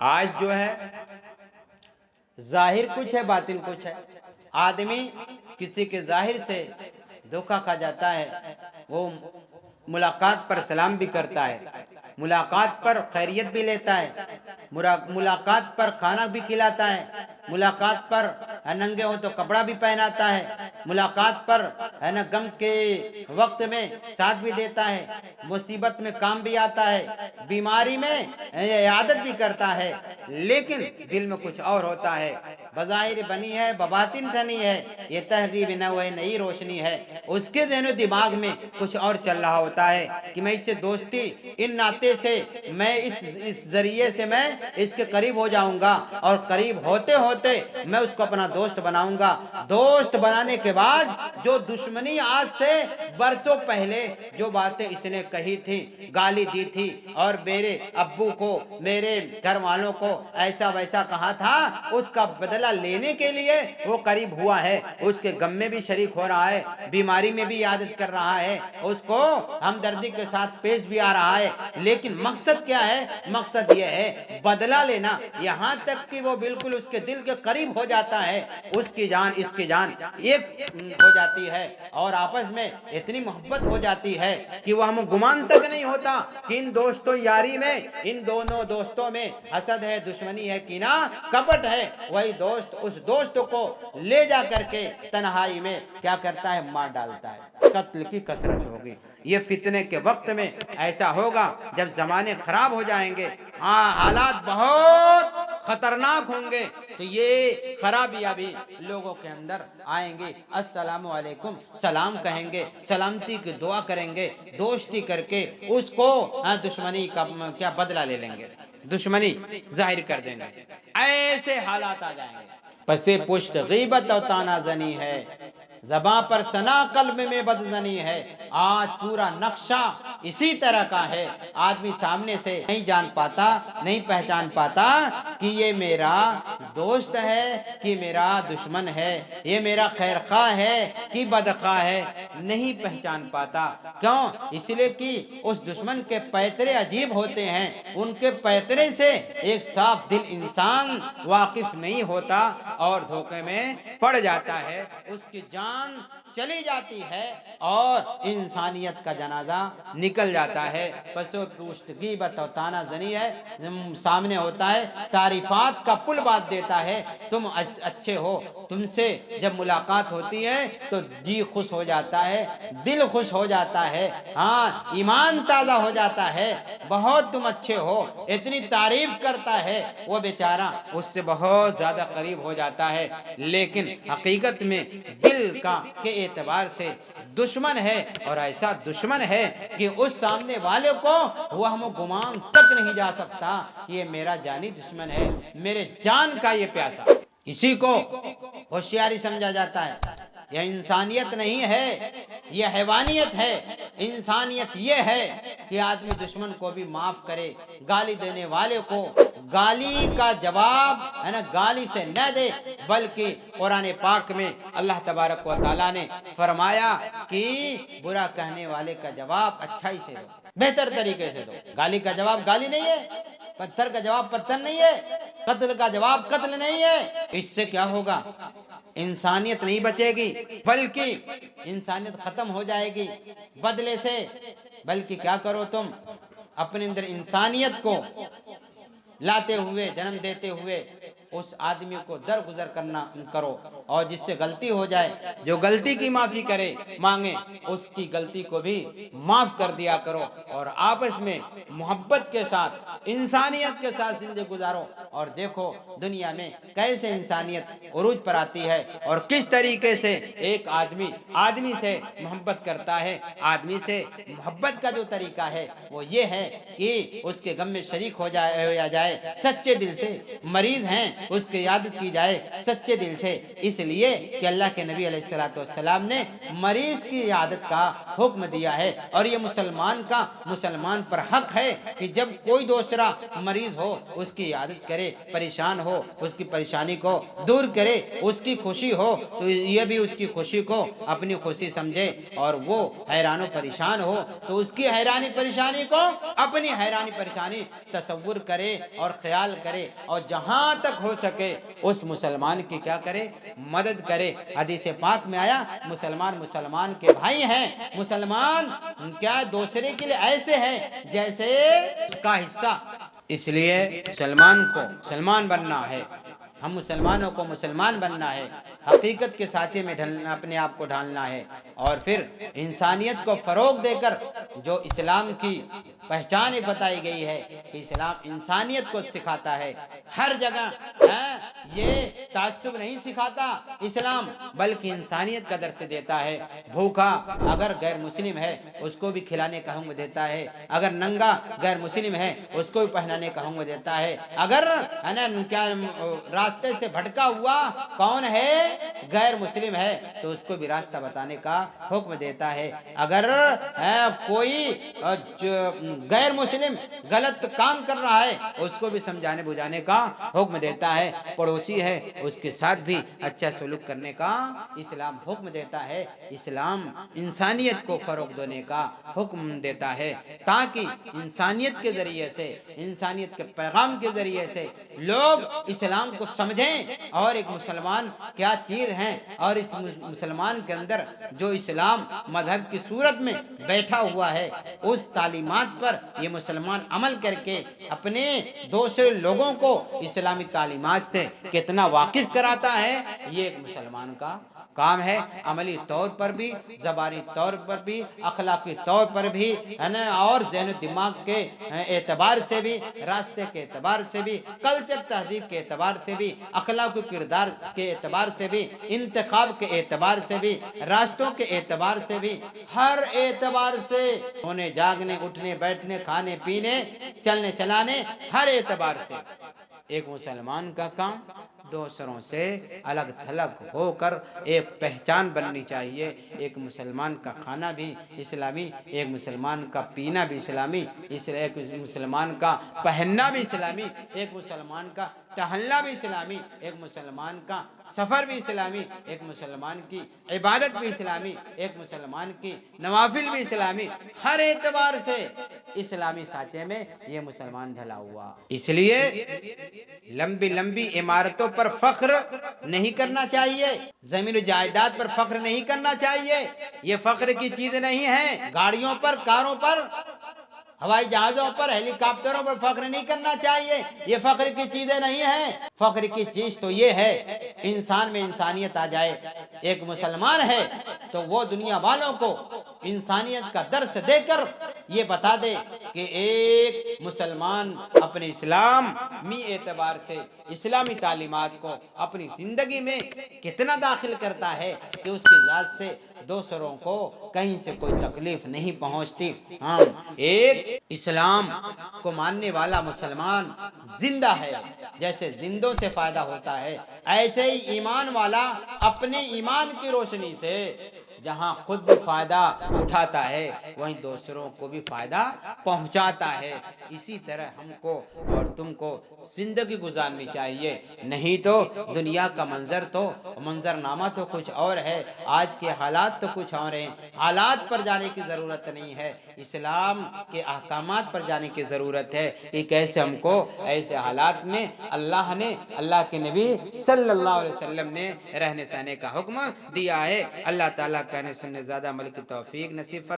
آج جو ہے ظاہر کچھ ہے باطن کچھ ہے. آدمی کسی کے ظاہر سے دھوکا کھا جاتا ہے. وہ ملاقات پر سلام بھی کرتا ہے, ملاقات پر خیریت بھی لیتا ہے, ملاقات پر کھانا بھی کھلاتا ہے, ملاقات پر ننگے ہو تو کپڑا بھی پہناتا ہے, ملاقات پر ہے نا غم کے وقت میں ساتھ بھی دیتا ہے, مصیبت میں کام بھی آتا ہے, بیماری میں عیادت بھی کرتا ہے. لیکن دل میں کچھ اور ہوتا ہے. بظاہر بنی ہے بباطن دھنی ہے. یہ تہذیب نو ہے نئی روشنی ہے. اس کے ذہن و دماغ میں کچھ اور چل رہا ہوتا ہے کہ میں اس سے دوستی ان ناطے سے میں اس ذریعے سے میں اس کے قریب ہو جاؤں گا, اور قریب ہوتے ہوتے میں اس کو اپنا دوست بناؤں گا. دوست بنانے کے بعد جو دشمنی آج سے برسوں پہلے جو باتیں اس نے کہی تھی, گالی دی تھی, اور میرے ابو کو میرے گھر والوں کو ایسا ویسا کہا تھا, اس کا بدلہ لینے کے لیے وہ قریب ہوا ہے. اس کے غم میں بھی شریک ہو رہا ہے, بیماری میں بھی عادت کر رہا ہے, اس کو ہمدردی کے ساتھ پیش بھی آ رہا ہے. لیکن مقصد کیا ہے؟ مقصد یہ ہے بدلہ لینا. یہاں تک کہ وہ بالکل اس کے دل کے قریب ہو جاتا ہے. اس کی جان اس کی جان ایک ہو جاتی ہے, اور آپس میں اتنی محبت ہو جاتی ہے کہ وہ ہم گمان تک نہیں ہوتا کہ ان دوستوں یاری میں, ان دونوں دوستوں میں حسد ہے, دشمنی ہے, کینہ کپٹ ہے. وہی دوست اس دوست کو لے جا کر کے تنہائی میں کیا کرتا ہے؟ مار ڈالتا ہے. قتل کی کثرت ہوگی. یہ فتنے کے وقت میں ایسا ہوگا جب زمانے خراب ہو جائیں گے, حالات بہت خطرناک ہوں گے, تو یہ خرابیاں بھی لوگوں کے اندر آئیں گے. السلام علیکم سلام کہیں گے, سلامتی کی دعا کریں گے, دوستی کر کے اس کو دشمنی کا کیا بدلہ لے لیں گے, دشمنی ظاہر کر دیں گے. ایسے حالات آ جائیں گے. پس پشت غیبت اور تانا زنی ہے, زباں پر ثنا قلب میں بدزنی ہے. آج پورا نقشہ اسی طرح کا ہے. آدمی سامنے سے نہیں جان پاتا, نہیں پہچان پاتا کہ یہ میرا دوست ہے کہ میرا دشمن ہے, یہ میرا خیر خواہ ہے کہ بدخواہ ہے. نہیں پہچان پاتا. کیوں؟ اس لیے کہ اس دشمن کے پیترے عجیب ہوتے ہیں. ان کے پیترے سے ایک صاف دل انسان واقف نہیں ہوتا اور دھوکے میں پڑ جاتا ہے. اس کی جان چلی جاتی ہے اور انسانیت کا جنازہ نکل جاتا ہے. پس پشت غیبت اور تانا زنی ہے, سامنے ہوتا ہے, تعریفات کا پل باندھ دیتا ہے. تم اچھے ہو, تم سے جب ملاقات ہوتی ہے تو جی خوش ہو جاتا ہے, دل خوش ہو جاتا ہے, ہاں ایمان تازہ ہو جاتا ہے. بہت تم اچھے ہو, اتنی تعریف کرتا ہے. وہ بیچارہ اس سے بہت زیادہ قریب ہو جاتا ہے, لیکن حقیقت میں دل کا کے اعتبار سے دشمن ہے. اور ایسا دشمن ہے کہ اس سامنے والے کو وہ ہم گمان تک نہیں جا سکتا یہ میرا جانی دشمن ہے, میرے جان کا یہ پیاسا. اسی کو ہوشیاری سمجھا جاتا ہے. یہ انسانیت نہیں ہے, یہ حیوانیت ہے. انسانیت یہ ہے کہ آدمی دشمن کو بھی معاف کرے, گالی دینے والے کو گالی کا جواب ہے نا گالی سے نہ دے, بلکہ قرآن پاک میں اللہ تبارک و تعالیٰ نے فرمایا کہ برا کہنے والے کا جواب اچھائی سے دو, بہتر طریقے سے دو. گالی کا جواب گالی نہیں ہے, پتھر کا جواب پتھر نہیں ہے, قتل کا جواب قتل نہیں ہے. اس سے کیا ہوگا؟ انسانیت نہیں بچے گی, بلکہ انسانیت ختم ہو جائے گی بدلے سے. بلکہ کیا کرو تم اپنے اندر انسانیت کو لاتے ہوئے, جنم دیتے ہوئے اس آدمی کو درگزر کرنا کرو, اور جس سے غلطی ہو جائے, جو غلطی کی معافی کرے مانگے, اس کی غلطی کو بھی معاف کر دیا کرو. اور آپس میں محبت کے ساتھ انسانیت کے ساتھ زندگی گزارو. اور دیکھو دنیا میں کیسے انسانیت عروج پر آتی ہے, اور کس طریقے سے ایک آدمی سے محبت کرتا ہے. آدمی سے محبت کا جو طریقہ ہے وہ یہ ہے کہ اس کے غم میں شریک ہو جائے سچے دل سے. مریض ہیں اس کی عیادت کی جائے سچے دل سے. اس لیے کہ اللہ کے نبی علیہ الصلوۃ والسلام نے مریض کی عیادت کا حکم دیا ہے، اور یہ مسلمان پر حق ہے کہ جب کوئی دوسرا مریض ہو اس کی عیادت کرے، پریشان ہو اس کی پریشانی کو دور کرے، اس کی خوشی ہو تو یہ بھی اس کی خوشی کو اپنی خوشی سمجھے، اور وہ حیران و پریشان ہو تو اس کی حیرانی پریشانی کو اپنی حیرانی پریشانی تصور کرے اور خیال کرے، اور جہاں تک ہو سکے اس مسلمان کی کیا کرے؟ مدد کرے۔ حدیث پاک میں آیا مسلمان کے بھائی ہیں، مسلمان کیا دوسرے کے لیے ایسے ہیں جیسے اس کا حصہ۔ اس لیے مسلمان کو مسلمان بننا ہے، ہم مسلمانوں کو مسلمان بننا ہے، حقیقت کے ساتھے میں اپنے آپ کو ڈھالنا ہے، اور پھر انسانیت کو فروغ دے کر جو اسلام کی پہچان بتائی گئی ہے کہ اسلام انسانیت کو سکھاتا ہے ہر جگہ، یہ تعصب نہیں سکھاتا اسلام، بلکہ انسانیت کا درس دیتا ہے۔ بھوکا اگر غیر مسلم ہے اس کو بھی کھلانے کا حکم دیتا ہے، اگر ننگا غیر مسلم ہے اس کو بھی پہنانے کا حکم دیتا ہے، اگر کیا راستے سے بھٹکا ہوا کون ہے؟ غیر مسلم ہے تو اس کو بھی راستہ بتانے کا حکم دیتا ہے، اگر کوئی غیر مسلم غلط کام کر رہا ہے اس کو بھی سمجھانے بجھانے کا حکم دیتا ہے، پڑوسی ہے اس کے ساتھ بھی اچھا سلوک کرنے کا اسلام حکم دیتا ہے۔ اسلام انسانیت کو فروغ دینے کا حکم دیتا ہے تاکہ انسانیت کے ذریعے سے، انسانیت کے پیغام کے ذریعے سے لوگ اسلام کو سمجھیں اور ایک مسلمان کیا چیز ہے، اور اس مسلمان کے اندر جو اسلام مذہب کی صورت میں بیٹھا ہوا ہے اس تعلیمات پر یہ مسلمان عمل کر کے اپنے دوسرے لوگوں کو اسلامی تعلیمات سے کتنا واقف کراتا ہے، یہ ایک مسلمان کا کام ہے، عملی طور پر بھی، زبانی طور پر بھی، اخلاقی طور پر بھی، اور ذہن و دماغ کے اعتبار سے بھی، راستے کے اعتبار سے بھی، کلچر تہذیب کے اعتبار سے بھی، اخلاق و کردار کے اعتبار سے بھی، انتخاب کے اعتبار سے بھی، راستوں کے اعتبار سے بھی، ہر اعتبار سے، سونے جاگنے اٹھنے بیٹھنے کھانے پینے چلنے چلانے ہر اعتبار سے ایک مسلمان کا کام دوسروں سے الگ تھلگ ہو کر ایک پہچان بننی چاہیے۔ ایک مسلمان کا کھانا بھی اسلامی، ایک مسلمان کا پینا بھی اسلامی، ایک مسلمان کا پہننا بھی اسلامی، ایک مسلمان کا ٹہلنا بھی اسلامی، ایک مسلمان کا سفر بھی اسلامی، ایک مسلمان کی عبادت بھی اسلامی، ایک مسلمان کی نوافل بھی اسلامی، ہر اعتبار سے اسلامی سانچے میں یہ مسلمان ڈھلا ہوا۔ اس لیے لمبی لمبی عمارتوں پر فخر نہیں کرنا چاہیے، زمین و جائیداد پر فخر نہیں کرنا چاہیے، یہ فخر کی چیز نہیں ہے۔ گاڑیوں پر، کاروں پر، ہوائی جہازوں پر، ہیلی کاپٹروں پر فخر نہیں کرنا چاہیے، یہ فخر کی چیزیں نہیں ہیں۔ فخر کی چیز تو یہ ہے انسان میں انسانیت آ جائے، ایک مسلمان ہے تو وہ دنیا والوں کو انسانیت کا درس دے کر یہ بتا دے کہ ایک مسلمان اپنے اسلامی اعتبار سے اسلامی تعلیمات کو اپنی زندگی میں کتنا داخل کرتا ہے کہ اس کی ذات سے دوسروں کو کہیں سے کوئی تکلیف نہیں پہنچتی۔ ہاں، ایک اسلام کو ماننے والا مسلمان زندہ ہے، جیسے زندوں سے فائدہ ہوتا ہے ایسے ہی ایمان والا اپنے ایمان کی روشنی سے جہاں خود بھی فائدہ اٹھاتا ہے وہیں دوسروں کو بھی فائدہ پہنچاتا ہے۔ اسی طرح ہم کو اور تم کو زندگی گزارنی چاہیے، نہیں تو دنیا کا منظرنامہ تو کچھ اور ہے، آج کے حالات تو کچھ اور ہیں۔ حالات پر جانے کی ضرورت نہیں ہے، اسلام کے احکامات پر جانے کی ضرورت ہے کہ کیسے ہم کو ایسے حالات میں اللہ کے نبی صلی اللہ علیہ وسلم نے رہنے سہنے کا حکم دیا ہے۔ اللہ تعالیٰ کہنے سننے زیادہ عمل کی توفیق نصیب فرمائے۔